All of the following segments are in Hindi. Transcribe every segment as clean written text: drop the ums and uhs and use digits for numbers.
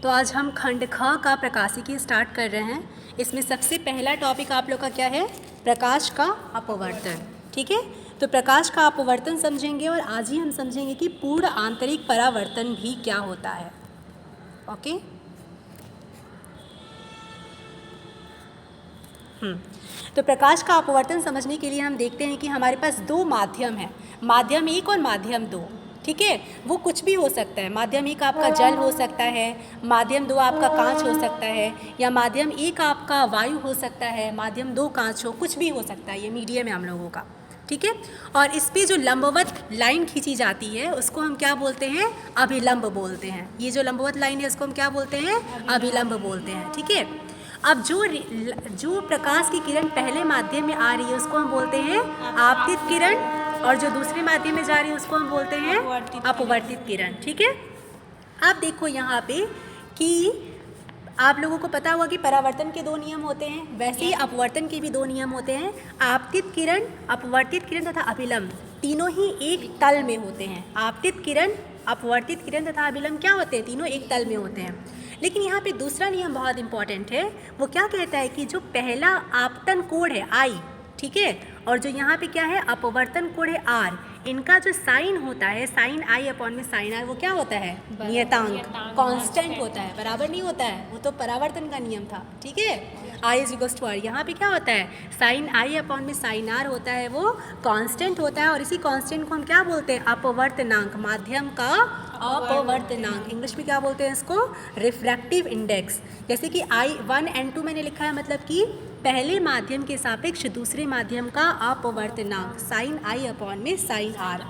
तो आज हम खंड ख का प्रकाशिकी स्टार्ट कर रहे हैं। इसमें सबसे पहला टॉपिक आप लोग का क्या है? प्रकाश का अपवर्तन। ठीक है, तो प्रकाश का अपवर्तन समझेंगे और आज ही हम समझेंगे कि पूर्ण आंतरिक परावर्तन भी क्या होता है। ओके, तो प्रकाश का अपवर्तन समझने के लिए हम देखते हैं कि हमारे पास दो माध्यम है, माध्यम एक और माध्यम दो। ठीक है, वो कुछ भी हो सकता है। माध्यम एक आपका जल हो सकता है, माध्यम दो आपका कांच हो सकता है, या माध्यम एक आपका वायु हो सकता है, माध्यम दो कांच हो, कुछ भी हो सकता है। ये मीडियम है हम लोगों का। ठीक है, और इस पे जो लंबवत लाइन खींची जाती है उसको हम क्या बोलते हैं? अभिलंब बोलते हैं। ये जो लंबवत लाइन है उसको हम क्या बोलते हैं? अभिलंब बोलते हैं। ठीक है, अब जो प्रकाश की किरण पहले माध्यम में आ रही है उसको हम बोलते हैं आपतित किरण, और जो दूसरे माध्यम में जा रही है उसको हम बोलते हैं अपवर्तित किरण। ठीक है, अब देखो यहाँ पे कि आप लोगों को पता होगा कि परावर्तन के दो नियम होते हैं, वैसे ही अपवर्तन के भी दो नियम होते हैं। आपतित किरण, अपवर्तित किरण तथा अभिलंब तीनों ही एक तल में होते हैं। आपतित किरण, अपवर्तित किरण तथा अभिलंब क्या होते हैं? तीनों एक तल में होते हैं। लेकिन यहाँ पे दूसरा नियम बहुत इंपॉर्टेंट है। वो क्या कहता है कि जो पहला आपतन कोण है आई, ठीक है, और जो यहाँ पे क्या है अपवर्तन कोण है आर, इनका जो साइन होता है, साइन आई अपॉन में साइन आर, वो क्या होता है? नियतांक, कांस्टेंट होता है, बराबर नहीं होता है। वो तो परावर्तन का नियम था। ठीक है, I is equals to are. यहाँ पे क्या होता है? साइन आई अपॉन में साइन आर होता है, वो कांस्टेंट होता है, और इसी कांस्टेंट को हम क्या बोलते हैं? अपवर्तनांक, माध्यम का अपवर्तनांक। इंग्लिश में क्या बोलते हैं इसको? Refractive index. जैसे कि I1 N2 मैंने लिखा है, मतलब कि पहले माध्यम के सापेक्ष दूसरे माध्यम का अपवर्तनांक, साइन आई अपॉन में साइन आर।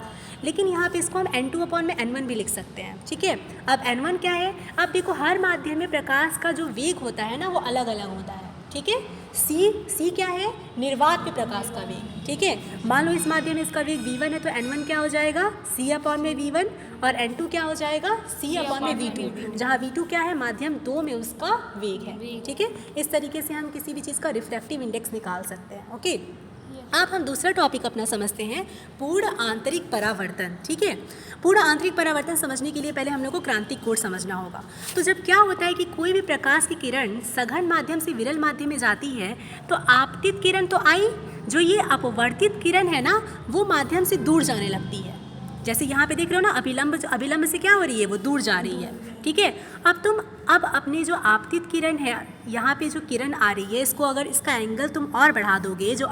लेकिन यहाँ पे इसको हम N2 अपॉन में N1 भी लिख सकते हैं। ठीक है, अब N1 क्या है? अब देखो हर माध्यम में प्रकाश का जो वेग होता है ना वो अलग अलग होता है। ठीक है, C क्या है? निर्वात पे प्रकाश का वेग। ठीक है, मान लो इस माध्यम में इसका वेग v1 है तो N1 क्या हो जाएगा? C अपॉन में v1, और N2 क्या हो जाएगा? C अपॉन में v2, जहाँ v2 क्या है? माध्यम दो में उसका वेग है। ठीक है, इस तरीके से हम किसी भी चीज़ का रिफ्रैक्टिव इंडेक्स निकाल सकते हैं। ओके, अब हम दूसरा टॉपिक अपना समझते हैं, पूर्ण आंतरिक परावर्तन। ठीक है, पूर्ण आंतरिक परावर्तन समझने के लिए पहले हम लोग को क्रांतिक कोण समझना होगा। तो जब क्या होता है कि कोई भी प्रकाश की किरण सघन माध्यम से विरल माध्यम में जाती है तो आपतित किरण तो आई, जो ये अपवर्तित किरण है ना वो माध्यम से दूर जाने लगती है। जैसे यहाँ पे देख रहे हो ना, अभिलंब से क्या हो रही है? वो दूर जा रही है। ठीक है, अब अपनी जो आपतित किरण है, यहाँ पे जो किरण आ रही है, इसको अगर इसका एंगल तुम और बढ़ा दोगे, जो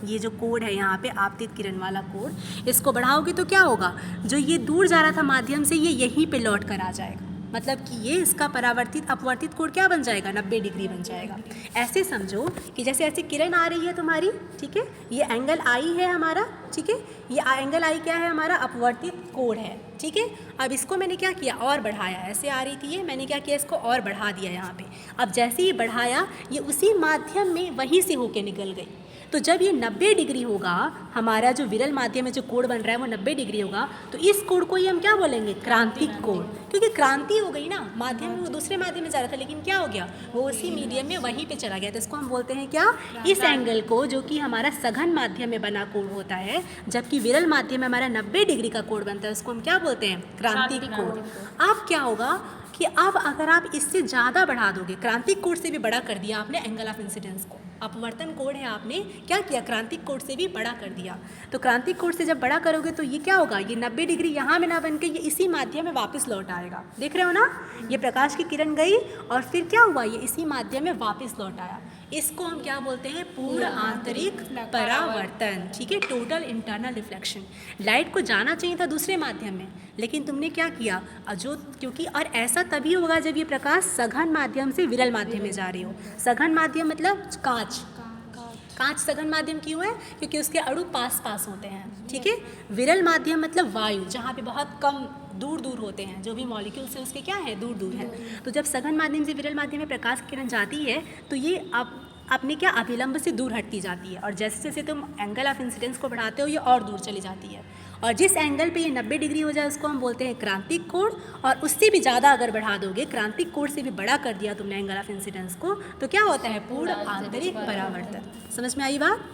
ये जो कोण है यहाँ पे आपतित किरण वाला कोण, इसको बढ़ाओगे तो क्या होगा? जो ये दूर जा रहा था माध्यम से, ये यहीं पे लौट कर आ जाएगा। मतलब कि ये इसका परावर्तित अपवर्तित कोण क्या बन जाएगा? 90 डिग्री बन जाएगा। ऐसे समझो कि जैसे ऐसे किरण आ रही है तुम्हारी, ठीक है, ये एंगल आई है हमारा। ठीक है, ये एंगल आई क्या है? हमारा अपवर्तित कोण है। ठीक है, अब इसको मैंने क्या किया? और बढ़ाया। ऐसे आ रही थी ये, मैंने क्या किया? इसको और बढ़ा दिया यहाँ पे। अब जैसे ही बढ़ाया, ये उसी माध्यम में वहीं से होके निकल गई। तो जब ये 90 डिग्री होगा, हमारा जो विरल माध्यम में जो कोण बन रहा है वो 90 डिग्री होगा, तो इस कोण को ही हम क्या बोलेंगे? क्रांतिक कोण। क्योंकि क्रांति हो गई ना, माध्यम में वो दूसरे माध्यम में जा रहा था लेकिन क्या हो गया? वो उसी मीडियम में वहीं पे चला गया। तो इसको हम बोलते हैं क्या? इस एंगल को, जो कि हमारा सघन माध्यम में बना कोण होता है, जबकि विरल माध्यम में हमारा 90 डिग्री का कोण बनता है, उसको हम क्या बोलते हैं? क्रांतिक कोण। अब क्या होगा कि अब अगर आप इससे ज़्यादा बढ़ा दोगे, क्रांतिक कोण से भी बड़ा कर दिया आपने एंगल ऑफ इंसिडेंस को, अपवर्तन कोण है, आपने क्या किया? क्रांतिक कोण से भी बड़ा कर दिया। तो क्रांतिक कोण से जब बड़ा करोगे तो ये क्या होगा? ये 90 डिग्री यहाँ में ना बन के ये इसी माध्यम में वापस लौट आएगा। देख रहे हो ना, ये प्रकाश की किरण गई और फिर क्या हुआ? ये इसी माध्यम में वापस लौट आया। इसको हम क्या बोलते हैं? पूर्ण आंतरिक परावर्तन। ठीक है, टोटल इंटरनल रिफ्लेक्शन। लाइट को जाना चाहिए था दूसरे माध्यम में, लेकिन तुमने क्या किया? क्योंकि और ऐसा तभी होगा जब ये प्रकाश सघन माध्यम से विरल माध्यम में जा रही हो। सघन माध्यम मतलब कांच सघन माध्यम क्यों है? क्योंकि उसके अणु पास पास होते हैं। ठीक है, विरल माध्यम मतलब वायु, जहाँ पे बहुत कम दूर दूर होते हैं, जो भी मॉलिक्यूल्स हैं उसके क्या है? दूर दूर हैं। तो जब सघन माध्यम से विरल माध्यम में प्रकाश की किरण जाती है तो ये अपने क्या अभिलंब से दूर हटती जाती है, और जैसे जैसे तुम एंगल ऑफ इंसिडेंस को बढ़ाते हो ये और दूर चली जाती है, और जिस एंगल पे ये 90 डिग्री हो जाए उसको हम बोलते हैं क्रांतिक कोण। और उससे भी ज़्यादा अगर बढ़ा दोगे, क्रांतिक कोण से भी बड़ा कर दिया तुमने एंगल ऑफ इंसिडेंस को, तो क्या होता है? पूर्ण आंतरिक परावर्तन। समझ में आई बात?